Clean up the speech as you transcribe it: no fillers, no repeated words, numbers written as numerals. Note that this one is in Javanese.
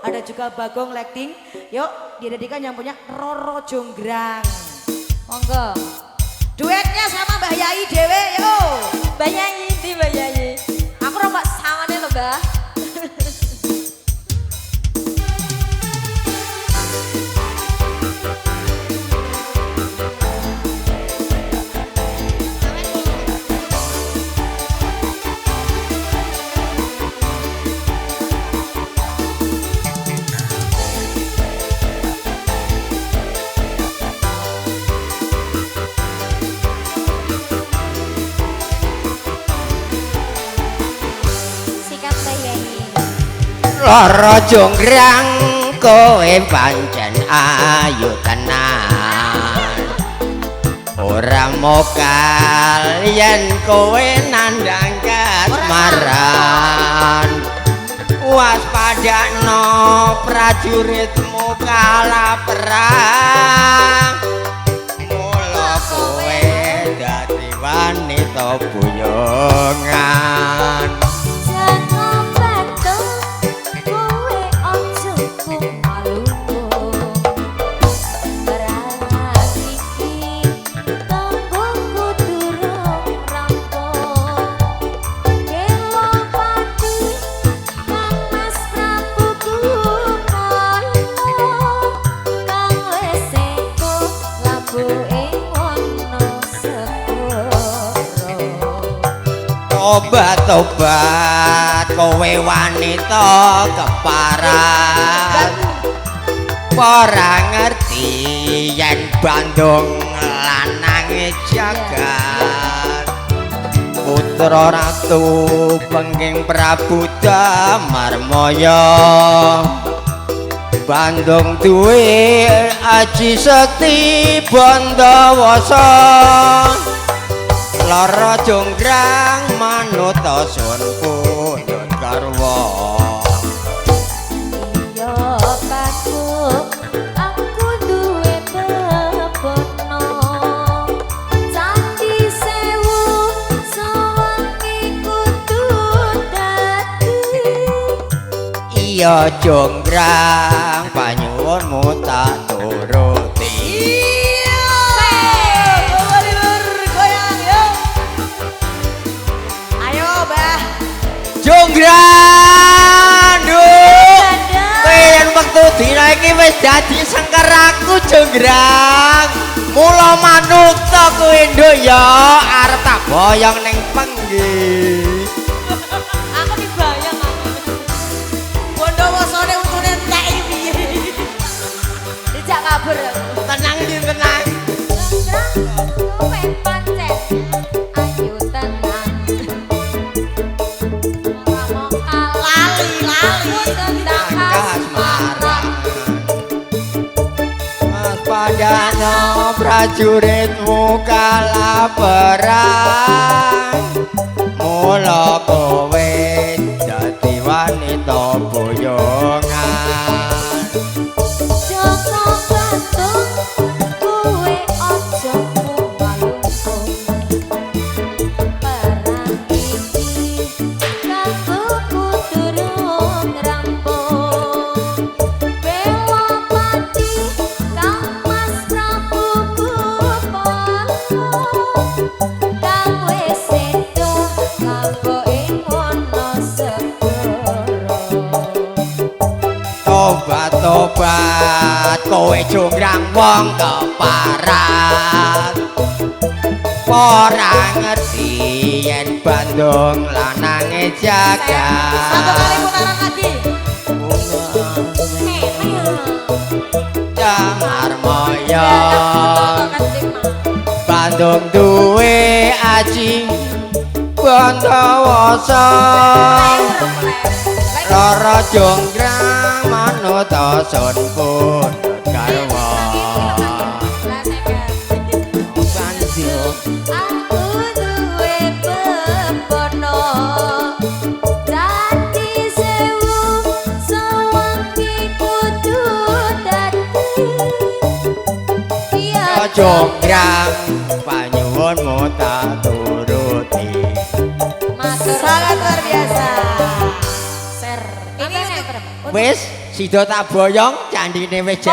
ada juga Bagong Lekting. Yuk, didedikan yang punya Roro Jonggrang. Monggo. Duetnya sama Mbak Yai dewe, yuk. Mbak Yai, di Mbak Yai. Aku rombak sama nih loh, Mbak. Roro Jonggrang kowe pancen ayu tenan, ora mokal yen kowe nandhang kasmaran. Waspadakno prajuritmu kalah perang, mula kowe dadi wanita buyongan. Obat-obat kowe wanita keparat, ora ngerti yen Bandung lanange jagat. Putra ratu pengking Prabu Damarmaya, Bandung duwe Aji Sekti Bandawasa. Roro Jonggrang manut sun pundhut garwa. Iya Batuk, aku duwe bebono. Candi sewu sawengi kudu dadi. Iya Jonggrang panyuwunmu tak turuti. Jonggrang, pengen waktu dina iki wis dadi sengker aku Jonggrang. Mula manut kowe nduk ya arep tak boyong ning penggih. Aku dibayang aku. Bondowosone utune entek iki piye? Dijak kabur. Tenang iki tenang. Kowe pancen ayu tenang. Padano prajuritmu kalah perang, mula kowe dadi wanita boyongan. Joko Bandung kowe aja malungkung. Perang iki kanggo durung rampung. Bela pati Kang Mas Prabu Bupala, kang wis sedo kanggo ing Wonosegoro. Tobat-tobat kowe Jonggrang wong keparat, ora ngerti yen Bandung lanange jagat. Satu kali putaran lagi. Damarmaya, Bandung duwe Aji Bandawasa. Roro Jonggrang manut sun pundhut garwa. Aku duwe bebono, dadi sewu sawengi kudu dadi. Iya Jonggrang panyuwunmu tak turuti. matur Sangat luar biasa. Ser. Ini Wis sida tak boyong candine wis